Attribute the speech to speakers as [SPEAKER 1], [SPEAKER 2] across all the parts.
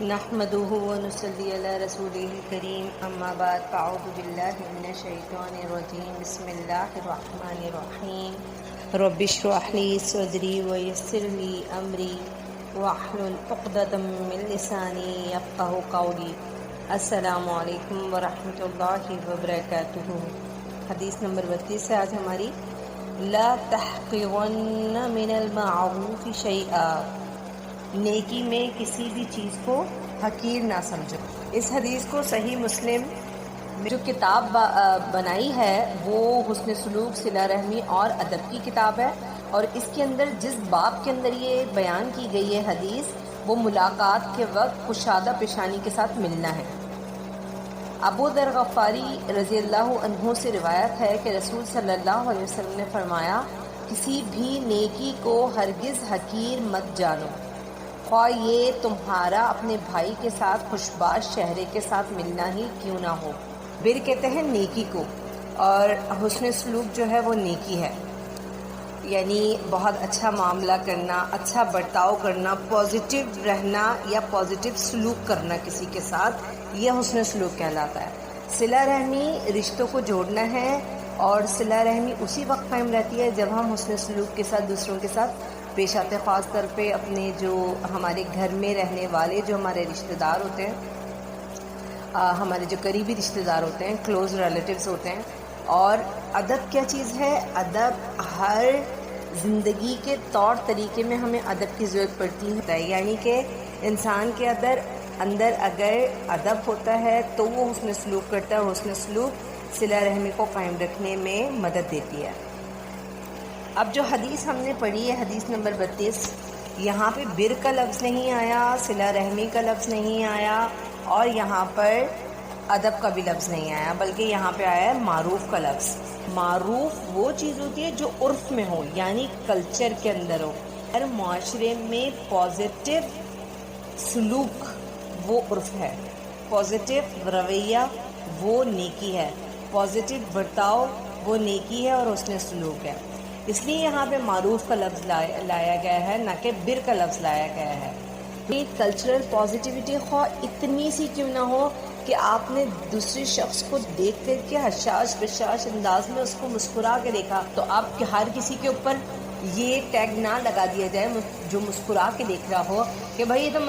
[SPEAKER 1] نحمده ونصلي على رسوله الكريم اما بعد فاعوذ بالله من الشيطان الرجيم بسم الله الرحمن الرحيم رب اشرح لي صدري ويسر لي امري واحلل عقدة من لساني يفقهوا قولي السلام علیکم ورحمۃ اللہ وبرکاتہ۔ حدیث نمبر 32 ہے آج ہماری۔ لا تحقرن من المعروف شیئا، نیکی میں کسی بھی چیز کو حقیر نہ سمجھو۔ اس حدیث کو صحیح مسلم میں جو کتاب بنائی ہے وہ حسن سلوک، صلہ رحمی اور ادب کی کتاب ہے، اور اس کے اندر جس باب کے اندر یہ بیان کی گئی ہے حدیث، وہ ملاقات کے وقت کشادہ پیشانی کے ساتھ ملنا ہے۔ ابو ذر غفاری رضی اللہ عنہ سے روایت ہے کہ رسول صلی اللہ علیہ وسلم نے فرمایا، کسی بھی نیکی کو ہرگز حقیر مت جانو، خواہ یہ تمہارا اپنے بھائی کے ساتھ خوشباش چہرے کے ساتھ ملنا ہی کیوں نہ ہو۔ بر کہتے ہیں نیکی کو، اور حسن سلوک جو ہے وہ نیکی ہے، یعنی بہت اچھا معاملہ کرنا، اچھا برتاؤ کرنا، پازیٹیو رہنا یا پازیٹیو سلوک کرنا کسی کے ساتھ، یہ حسن سلوک کہلاتا ہے۔ صلہ رحمی رشتوں کو جوڑنا ہے، اور صلہ رحمی اسی وقت قائم رہتی ہے جب ہم حسن سلوک کے ساتھ دوسروں کے ساتھ پیش آتے، خاص طور پہ اپنے جو ہمارے گھر میں رہنے والے جو ہمارے رشتہ دار ہوتے ہیں، ہمارے جو قریبی رشتہ دار ہوتے ہیں، کلوز ریلیٹیوز ہوتے ہیں۔ اور ادب کیا چیز ہے؟ ادب ہر زندگی کے طور طریقے میں ہمیں ادب کی ضرورت پڑتی ہے، یعنی کہ انسان کے اندر اگر ادب ہوتا ہے تو وہ حسن سلوک کرتا ہے، اور حسن سلوک صلہ رحمی کو قائم رکھنے میں مدد دیتی ہے۔ اب جو حدیث ہم نے پڑھی ہے، حدیث نمبر 32، یہاں پہ بر کا لفظ نہیں آیا، صلہ رحمی کا لفظ نہیں آیا، اور یہاں پر ادب کا بھی لفظ نہیں آیا، بلکہ یہاں پہ آیا ہے معروف کا لفظ۔ معروف وہ چیز ہوتی ہے جو عرف میں ہو، یعنی کلچر کے اندر ہو۔ ہر معاشرے میں پازیٹیو سلوک وہ عرف ہے، پازیٹیو رویہ وہ نیکی ہے، پازیٹیو برتاؤ وہ نیکی ہے اور حسن سلوک ہے۔ اس لیے یہاں پہ معروف کا لفظ لایا گیا ہے، نہ کہ بر کا لفظ لایا گیا ہے۔ یہ کلچرل پازیٹیوٹی خواہ اتنی سی کیوں نہ ہو کہ آپ نے دوسرے شخص کو دیکھ کر کے حشاش بشاش انداز میں اس کو مسکرا کے دیکھا، تو آپ ہر کسی کے اوپر یہ ٹیگ نہ لگا دیا جائے جو مسکرا کے دیکھ رہا ہو کہ بھائی یہ تو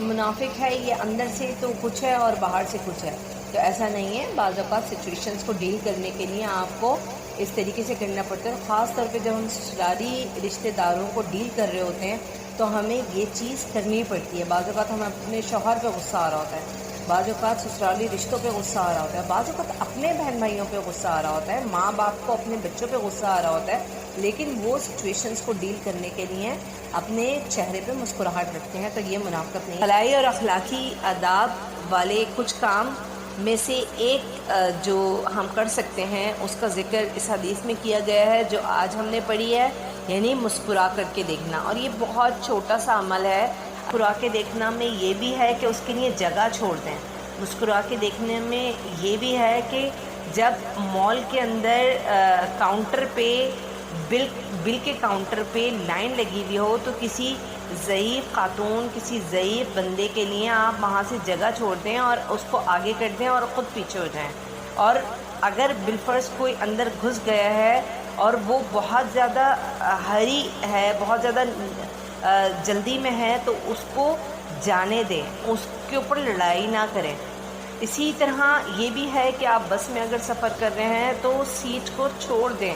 [SPEAKER 1] منافق ہے، یہ اندر سے تو کچھ ہے اور باہر سے کچھ ہے۔ تو ایسا نہیں ہے، بعض اوقات سچویشنز کو ڈیل کرنے کے لیے آپ کو اس طریقے سے کرنا پڑتا ہے، خاص طور پہ جب ہم سسرالی رشتہ داروں کو ڈیل کر رہے ہوتے ہیں تو ہمیں یہ چیز کرنی پڑتی ہے۔ بعض اوقات ہمیں اپنے شوہر پہ غصہ آ رہا ہوتا ہے، بعض اوقات سسرالی رشتوں پہ غصہ آ رہا ہوتا ہے، بعض اوقات اپنے بہن بھائیوں پہ غصہ آ رہا ہوتا ہے، ماں باپ کو اپنے بچوں پہ غصہ آ رہا ہوتا ہے، لیکن وہ سچویشنز کو ڈیل کرنے کے لیے اپنے چہرے پہ مسکراہٹ رکھتے ہیں، تو یہ منافقت نہیں ہے۔ خلائی اور اخلاقی آداب والے کچھ کام میں سے ایک جو ہم کر سکتے ہیں اس کا ذکر اس حدیث میں کیا گیا ہے جو آج ہم نے پڑھی ہے، یعنی مسکرا کر کے دیکھنا، اور یہ بہت چھوٹا سا عمل ہے۔ مسکرا کے دیکھنا میں یہ بھی ہے کہ اس کے لیے جگہ چھوڑ دیں۔ مسکرا کے دیکھنے میں یہ بھی ہے کہ جب مال کے اندر کاؤنٹر پہ بل کے کاؤنٹر پہ لائن لگی ہوئی ہو تو کسی ضعیف خاتون، کسی ضعیف بندے کے لیے آپ وہاں سے جگہ چھوڑ دیں اور اس کو آگے کر دیں اور خود پیچھے ہو جائیں۔ اور اگر بالفرض کوئی اندر گھس گیا ہے اور وہ بہت زیادہ ہری ہے، بہت زیادہ جلدی میں ہے، تو اس کو جانے دیں، اس کے اوپر لڑائی نہ کریں۔ اسی طرح یہ بھی ہے کہ آپ بس میں اگر سفر کر رہے ہیں تو سیٹ کو چھوڑ دیں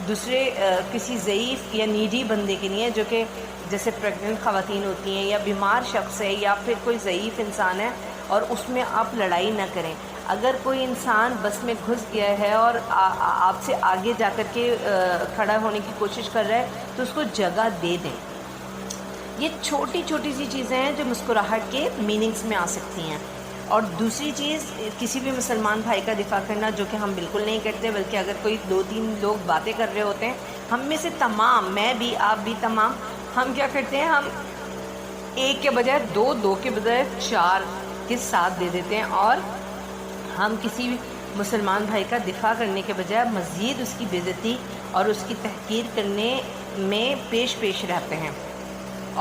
[SPEAKER 1] دوسرے کسی ضعیف یا نیڈی بندے کے لیے، جو کہ جیسے پریگننٹ خواتین ہوتی ہیں یا بیمار شخص ہے یا پھر کوئی ضعیف انسان ہے، اور اس میں آپ لڑائی نہ کریں۔ اگر کوئی انسان بس میں گھس گیا ہے اور آپ سے آگے جا کر کے کھڑا ہونے کی کوشش کر رہا ہے تو اس کو جگہ دے دیں۔ یہ چھوٹی چھوٹی سی چیزیں ہیں جو مسکراہٹ کے میننگز میں آ سکتی ہیں۔ اور دوسری چیز، کسی بھی مسلمان بھائی کا دفاع کرنا، جو کہ ہم بالکل نہیں کرتے، بلکہ اگر کوئی 2-3 لوگ باتیں کر رہے ہوتے ہیں، ہم میں سے تمام، میں بھی، آپ بھی، تمام، ہم کیا کرتے ہیں، ہم ایک کے بجائے دو کے بجائے 4 کے ساتھ دے دیتے ہیں، اور ہم کسی بھی مسلمان بھائی کا دفاع کرنے کے بجائے مزید اس کی بے عزتی اور اس کی تحقیر کرنے میں پیش رہتے ہیں۔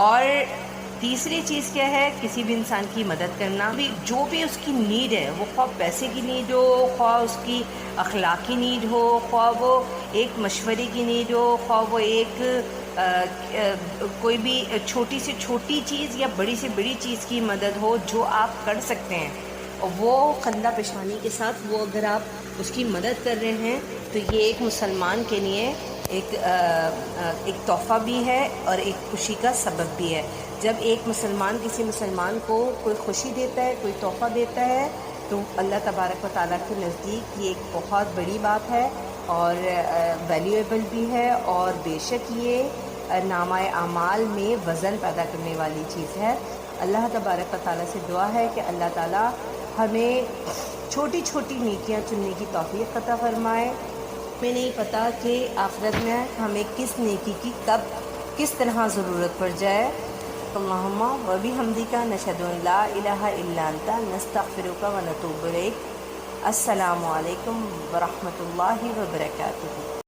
[SPEAKER 1] اور تیسری چیز کیا ہے؟ کسی بھی انسان کی مدد کرنا، بھی جو بھی اس کی نیڈ ہے، وہ خواہ پیسے کی نیڈ ہو، خواہ اس کی اخلاقی نیڈ ہو، خواہ وہ ایک مشورے کی نیڈ ہو، خواہ وہ ایک کوئی بھی چھوٹی سے چھوٹی چیز یا بڑی سے بڑی چیز کی مدد ہو جو آپ کر سکتے ہیں، وہ خندہ پیشانی کے ساتھ وہ اگر آپ اس کی مدد کر رہے ہیں تو یہ ایک مسلمان کے لیے ایک تحفہ بھی ہے اور ایک خوشی کا سبب بھی ہے۔ جب ایک مسلمان کسی مسلمان کو کوئی خوشی دیتا ہے، کوئی تحفہ دیتا ہے، تو اللہ تبارک و تعالیٰ کے نزدیک یہ ایک بہت بڑی بات ہے اور ویلیویبل بھی ہے، اور بے شک یہ نامہ اعمال میں وزن پیدا کرنے والی چیز ہے۔ اللہ تبارک و تعالیٰ سے دعا ہے کہ اللہ تعالیٰ ہمیں چھوٹی چھوٹی نیکیاں چننے کی توفیق عطا فرمائے۔ ہمیں نہیں پتہ کہ آخرت میں ہمیں کس نیکی کی کب کس طرح ضرورت پڑ جائے۔ اللہم و بحمدک نشہد ان لا الہ الا انت نستغفرک و نتوب الیک۔ السلام علیکم ورحمۃ اللہ وبرکاتہ۔